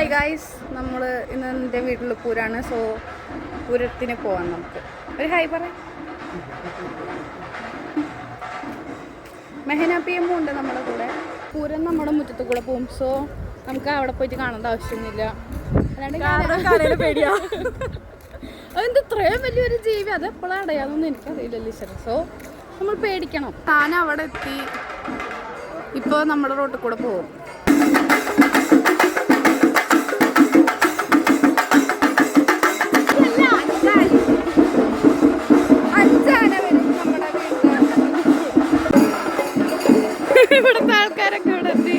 Hi guys, നമ്മൾ ഇന്ന് എൻ്റെ വീട്ടിൽ പൂരാണ്. സോ പൂരത്തിന് പോവാം. നമുക്ക് ഒരു ഹായ് പറയാം. മെഹന പി എമ്മും ഉണ്ട് നമ്മുടെ കൂടെ. പൂരം നമ്മുടെ മുറ്റത്ത് കൂടെ പോകും. സോ നമുക്ക് അവിടെ പോയിട്ട് കാണേണ്ട ആവശ്യമൊന്നുമില്ല. അതെന്ത് ഇത്രയും വലിയൊരു ജീവി, അത് എപ്പോഴാണ് അടയാതൊന്നും എനിക്കറിയില്ലല്ലോ ഈശ്വര. സോ നമ്മൾ പേടിക്കണം. താൻ അവിടെ എത്തി. ഇപ്പോൾ നമ്മുടെ റോട്ടിൽ കൂടെ പോകും. ഇവിടുത്തെ ആൾക്കാരൊക്കെ ഇവിടെ എത്തി.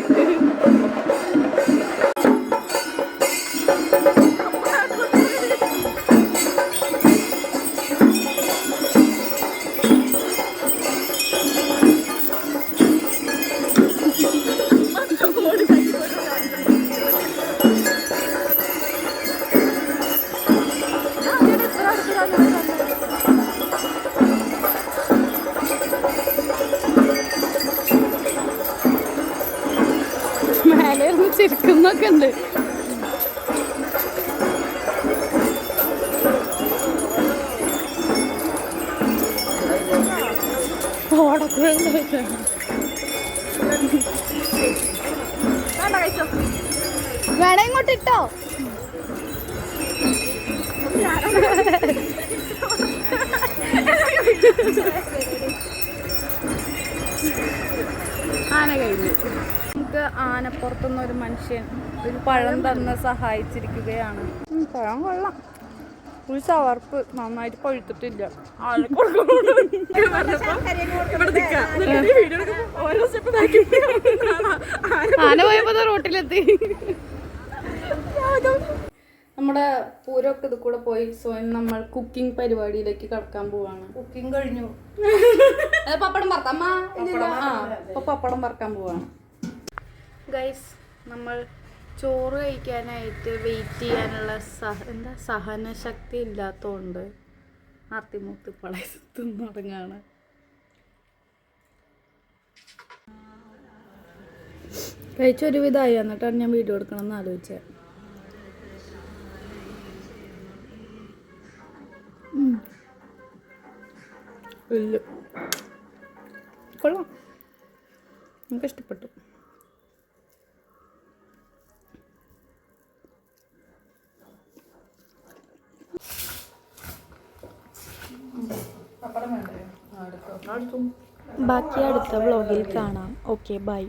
മേലെ ചിരിക്കുന്നൊക്കെ ഉണ്ട്. വേണേ ഇങ്ങോട്ടിട്ടോ. ആന കഴിഞ്ഞു. നമുക്ക് ആനപ്പുറത്തുനിന്ന് ഒരു മനുഷ്യൻ ഒരു പഴം തന്ന് സഹായിച്ചിരിക്കുകയാണ്. പഴം കൊള്ളാം. ഒരു ചവർപ്പ് നന്നായിട്ട് പഴുത്തിട്ടില്ല. ആന പോയപ്പോ റോട്ടിലെത്തി. നമ്മുടെ പൂരമൊക്കെ ഇത് കൂടെ പോയി. സ്വയം നമ്മൾ കുക്കിംഗ് പരിപാടിയിലേക്ക് കടക്കാൻ പോവാണ്. കുക്കിംഗ് കഴിഞ്ഞു. പപ്പടം വറക്കാം. പപ്പടം വറക്കാൻ പോവാണ്. ഗൈസ്, നമ്മൾ ചോറ് കഴിക്കാനായിട്ട് വെയിറ്റ് ചെയ്യാനുള്ള സഹനശക്തി ഇല്ലാത്തതുകൊണ്ട് ആത്തിമുത്തി പളയത്തും തുടങ്ങാണ്. കഴിച്ചൊരുവിധമായി എന്നിട്ടാണ് ഞാൻ വീഡിയോ എടുക്കണം എന്ന് ആലോചിച്ചത്. ഇല്ല, കൊള്ളാം, നമുക്ക് ഇഷ്ടപ്പെട്ടു. ബാക്കി അടുത്ത വ്ളോഗിൽ കാണാം. Okay, by.